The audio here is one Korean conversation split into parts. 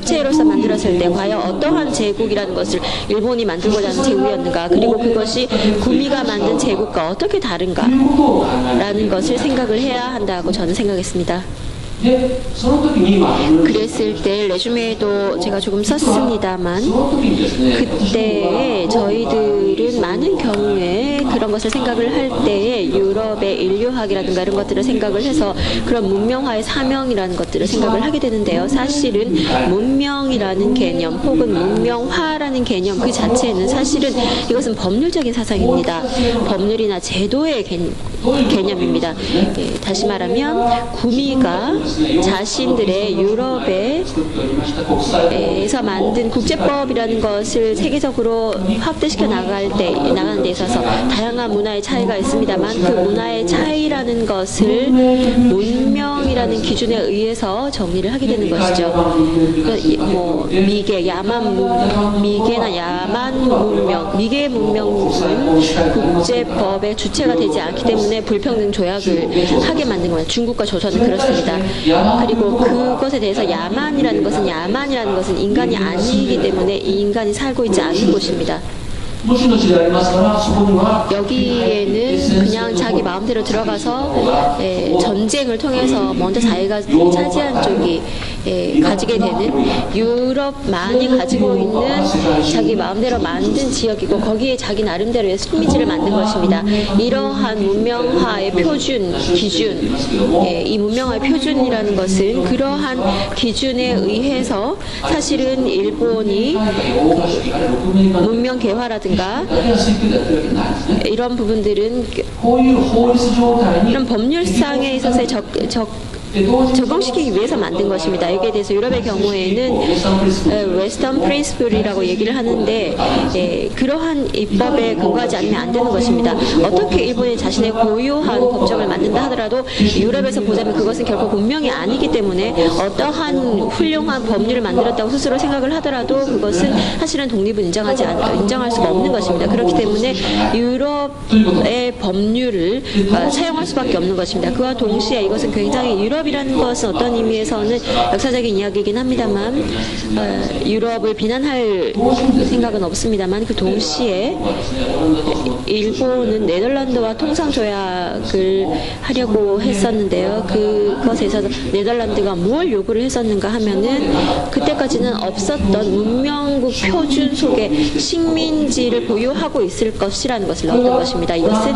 주체로서 만들었을 때 과연 어떠한 제국이라는 것을 일본이 만들고자 하는 제국이었는가, 그리고 그것이 구미가 만든 제국과 어떻게 다른가 라는 것을 생각을 해야 한다고 저는 생각했습니다. 그랬을 때 레주메에도 제가 조금 썼습니다만, 그때 저희들은 많은 경우에 그런 것을 생각을 할 때에 유럽의 인류학이라든가 이런 것들을 생각을 해서 그런 문명화의 사명이라는 것들을 생각을 하게 되는데요. 사실은 문명이라는 개념 혹은 문명화라는 개념 그 자체는 사실은 이것은 법률적인 사상입니다. 법률이나 제도의 개념입니다. 다시 말하면 구미가 자신들의 유럽에서 만든 국제법이라는 것을 세계적으로 확대시켜 나가는 데 있어서 다양한 문화의 차이가 있습니다만, 그 문화의 차이라는 것을 문명이라는 기준에 의해서 정리를 하게 되는 것이죠. 뭐 미개나 야만 문명, 미개 문명은 국제법의 주체가 되지 않기 때문에 불평등 조약을 하게 만든 겁니다. 중국과 조선은 그렇습니다. 그리고 그것에 대해서 야만이라는 것은 인간이 아니기 때문에 이 인간이 살고 있지 않은 곳입니다. 여기에는 그냥 자기 마음대로 들어가서 전쟁을 통해서 먼저 자기가 차지한 쪽이 가지게 되는, 유럽만이 가지고 있는 자기 마음대로 만든 지역이고 거기에 자기 나름대로의 식민지를 만든 것입니다. 이러한 문명화의 표준, 기준, 이 문명화의 표준이라는 것은 그러한 기준에 의해서 사실은 일본이 문명 개화라든가 이런 부분들은 이런 법률상에 있어서의 적용시키기 위해서 만든 것입니다. 여기에 대해서 유럽의 경우에는 웨스턴 프린시플이라고 얘기를 하는데, 그러한 입법에 근거하지 않으면 안 되는 것입니다. 어떻게 일본이 자신의 고유한 법정을 만든다 하더라도 유럽에서 보자면 그것은 결코 문명이 아니기 때문에 어떠한 훌륭한 법률을 만들었다고 스스로 생각을 하더라도 그것은 사실은 독립을 인정할 수가 없는 것입니다. 그렇기 때문에 유럽의 법률을 사용할 수밖에 없는 것입니다. 그와 동시에 이것은 굉장히 유럽이라는 것은 어떤 의미에서는 역사적인 이야기이긴 합니다만, 유럽을 비난할 생각은 없습니다만, 그 동시에 일본은 네덜란드와 통상조약을 하려고 했었는데요. 그것에서 네덜란드가 뭘 요구를 했었는가 하면은 그때까지는 없었던 문명국 표준 속에 식민지를 보유하고 있을 것이라는 것을 넣었던 것입니다. 이것은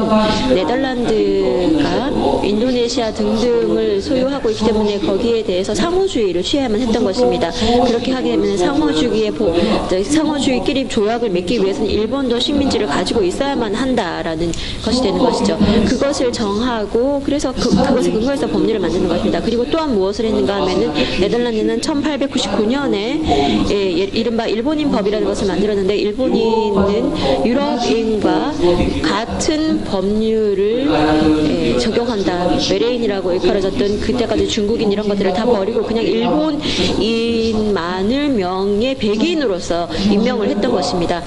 네덜란드가 인도네시아 등등을 소유하고 있기 때문에 거기에 대해서 상호주의를 취해야만 했던 것입니다. 그렇게 하게 되면 상호주의끼리 조약을 맺기 위해서는 일본도 식민지를 가지고 있어야만 한다라는 것이 되는 것이죠. 그것을 정하고 그래서 그것을 근거해서 법률을 만드는 것입니다. 그리고 또한 무엇을 했는가 하면은 네덜란드는 1899년에 이른바 일본인 법이라는 것을 만들었는데, 일본인은 유럽인과 같은 법률을 적용한다. 외래인이라고 일컬어졌던 그때까지 중국인 이런 것들을 다 버리고 그냥 일본인만을 명예 백인으로서 임명을 했던 것입니다.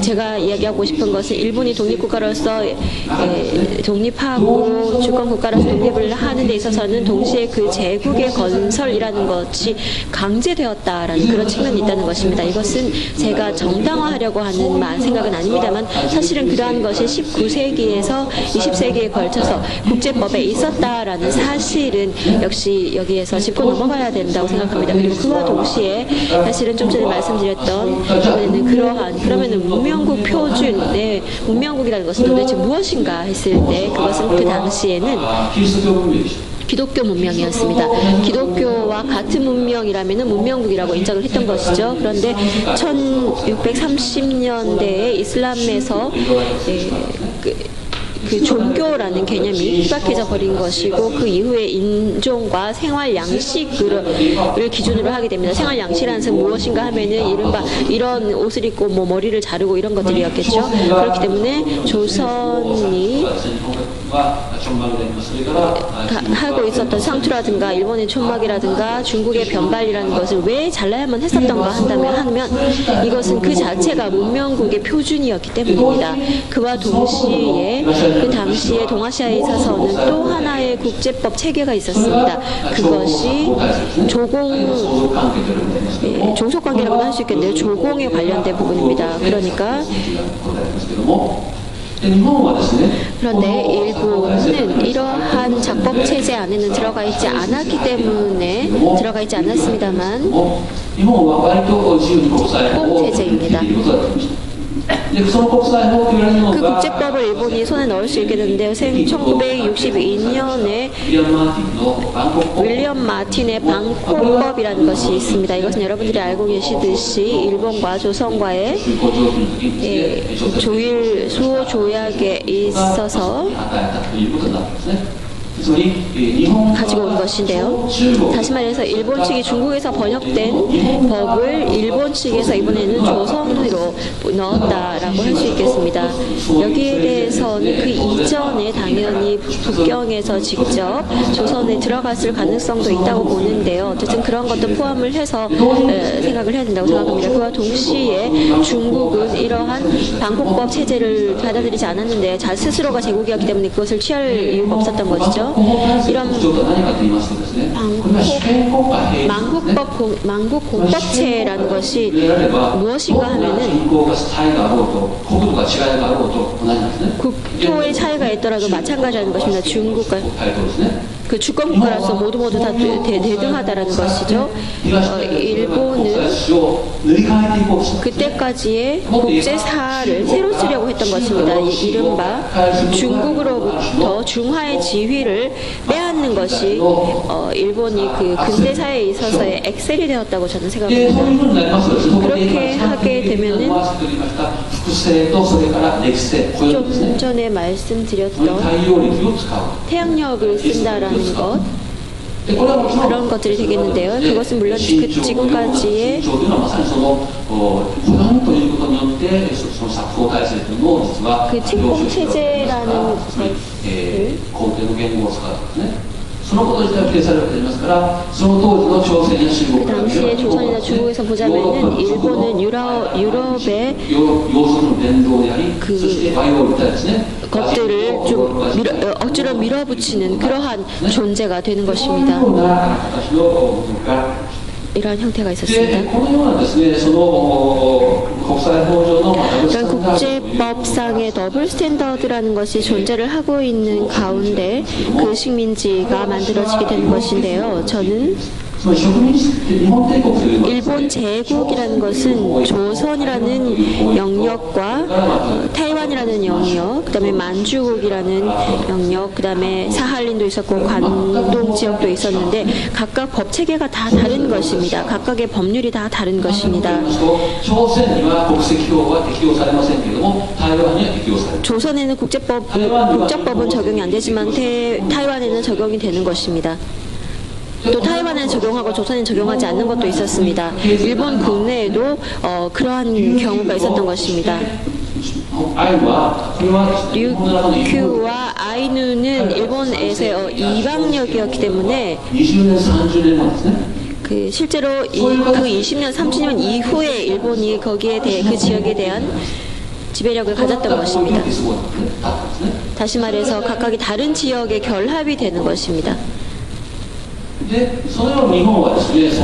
제가 이야기하고 싶은 것은 일본이 독립국가로서 독립하고 주권국가로서 독립을 하는 데 있어서는 동시에 그 제국의 건설이라는 것이 강제되었다라는 그런 측면이 있다는 것입니다. 이것은 제가 정당화하려고 하는 생각은 아닙니다만, 사실은 그러한 것이 19세기에서 20세기에 걸쳐서 국제법에 있었다라는 사실은 역시 여기에서 짚고 넘어가야 된다고 생각합니다. 그리고 그와 동시에 사실은 좀 전에 말씀드렸던 이번에는 그러면은 문명국 표준, 문명국이라는 것은 도대체 무엇인가 했을 때 그것은 그 당시에는 기독교 문명이었습니다. 기독교와 같은 문명이라면 문명국이라고 인정을 했던 것이죠. 그런데 1630년대에 이슬람에서 그 종교라는 개념이 희박해져 버린 것이고, 그 이후에 인종과 생활 양식을 기준으로 하게 됩니다. 생활 양식이라는 것은 무엇인가 하면은 이른바 이런 옷을 입고 뭐 머리를 자르고 이런 것들이었겠죠. 그렇기 때문에 조선이 하고 있었던 상투라든가 일본의 촌막이라든가 중국의 변발이라는 것을 왜 잘라야만 했었던가 하면 이것은 그 자체가 문명국의 표준이었기 때문입니다. 그와 동시에 그 당시에 동아시아에 있어서는 또 하나의 국제법 체계가 있었습니다. 그것이 종속관계라고도 할 수 있겠는데요. 조공에 관련된 부분입니다. 그러니까 그런데 일본은 이러한 작법 체제 안에는 들어가 있지 않았기 때문에 들어가 있지 않았습니다만 공체제입니다. 그 국제법을 일본이 손에 넣을 수 있게 됐는데요. 1962년에 윌리엄 마틴의 방콕법이라는 것이 있습니다. 이것은 여러분들이 알고 계시듯이 일본과 조선과의 조일 수호 조약에 있어서 가지고 온 것인데요. 다시 말해서 일본 측이 중국에서 번역된 법을 일본 측에서 이번에는 조선으로 넣었다라고 할 수 있겠습니다. 여기에 대해서는 그 이전에 당연히 북경에서 직접 조선에 들어갔을 가능성도 있다고 보는데요. 어쨌든 그런 것도 포함을 해서 생각을 해야 된다고 생각합니다. 그와 동시에 중국은 이러한 방콕법 체제를 받아들이지 않았는데 스스로가 제국이었기 때문에 그것을 취할 이유가 없었던 것이죠. 이런 만국공법체라는 것이 무엇인가 하면은 국토의 차이가 있더라도 마찬가지라는 것입니다. 중국과 그 주권국가로서 모두 다 대등하다라는 것이죠. 일본은 그때까지의 국제사를 새로 쓰려고 했던 것입니다. 이른바 중국으로부터 중화의 지위를 빼앗는 것이 일본이 그 근대사에 있어서의 엑셀이 되었다고 저는 생각합니다. 그렇게 하게 되면은 좀 전에 말씀드렸던 태양력을 쓴다라는 것, 그런 것들이 되겠는데요. 그것은 물론 지금까지의 그 침공 체제라는 것을 그 당시에 조선이나 중국에서 보자면은 일본은 유럽의 그 것들을 좀 억지로 밀어붙이는 그러한 존재가 되는 것입니다. 이러한 형태가 있었습니다. 이런 국제법상의 더블 스탠더드라는 것이 존재를 하고 있는 가운데 그 식민지가 만들어지게 되는 것인데요. 저는 일본 제국이라는 것은 조선이라는 영역과 타이완이라는 영역, 그 다음에 만주국이라는 영역, 그 다음에 사할린도 있었고 관동 지역도 있었는데 각각 법 체계가 다 다른 것입니다. 각각의 법률이 다 다른 것입니다. 조선에는 국적법은 적용이 안 되지만 타이완에는 적용이 되는 것입니다. 또 타이완에 적용하고 조선에 적용하지 않는 것도 있었습니다. 일본 국내에도 그러한 경우가 있었던 것입니다. 류큐와 아이누는 일본에서 이방역이었기 때문에 그 실제로 그 20년, 30년 이후에 일본이 거기에 대해 그 지역에 대한 지배력을 가졌던 것입니다. 다시 말해서 각각이 다른 지역의 결합이 되는 것입니다.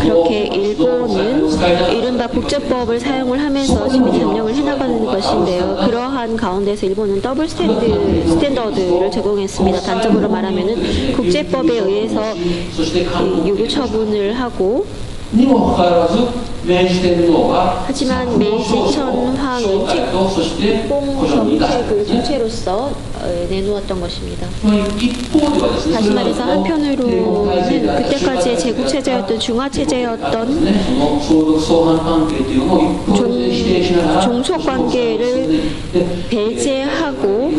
그렇게 일본은 이른바 국제법을 사용을 하면서 식민 점령을 해나가는 것인데요. 그러한 가운데서 일본은 더블 스탠더드를 제공했습니다. 단적으로 말하면은 국제법에 의해서 유구 처분을 하고 하지만 메이지 천황은 책봉 정책을 주체로서 내놓았던 것입니다. 다시 말해서 한편으로는 그때까지의 제국체제였던 중화체제였던 종속관계를 배제하고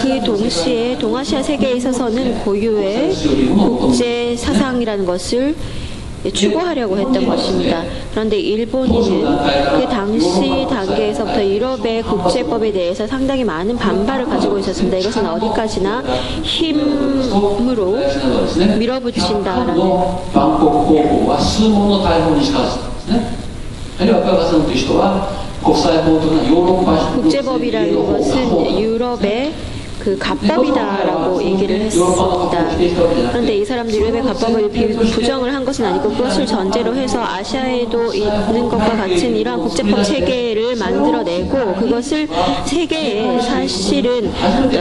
그 동시에 동아시아 세계에 있어서는 고유의 국제사상이라는 것을 추구하려고 했던 것입니다. 그런데 일본인은 그 당시 단계에서부터 유럽의 국제법에 대해서 상당히 많은 반발을 가지고 있었습니다. 이것은 어디까지나 힘으로 밀어붙인다라는 국제법이라는 것은 유럽의 그 갑법이다라고 얘기를 했습니다. 그런데 이 사람들이 유럽의 갑법을 부정을 한 것은 아니고 그것을 전제로 해서 아시아에도 있는 것과 같은 이러한 국제법 체계를 만들어내고 그것을 세계에 사실은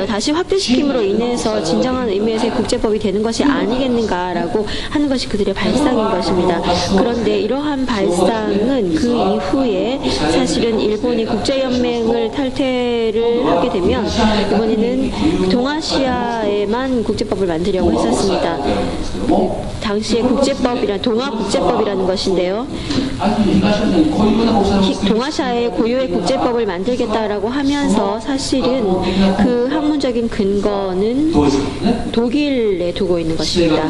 다시 확대시킴으로 인해서 진정한 의미에서의 국제법이 되는 것이 아니겠는가라고 하는 것이 그들의 발상인 것입니다. 그런데 이러한 발상은 그 이후에 사실은 일본이 국제연맹을 탈퇴를 하게 되면 이번에는 동아시아에만 국제법을 만들려고 했었습니다. 당시의 국제법이란 동아국제법이라는 것인데요. 동아시아의 고유의 국제법을 만들겠다라고 하면서 사실은 그 학문적인 근거는 독일에 두고 있는 것입니다.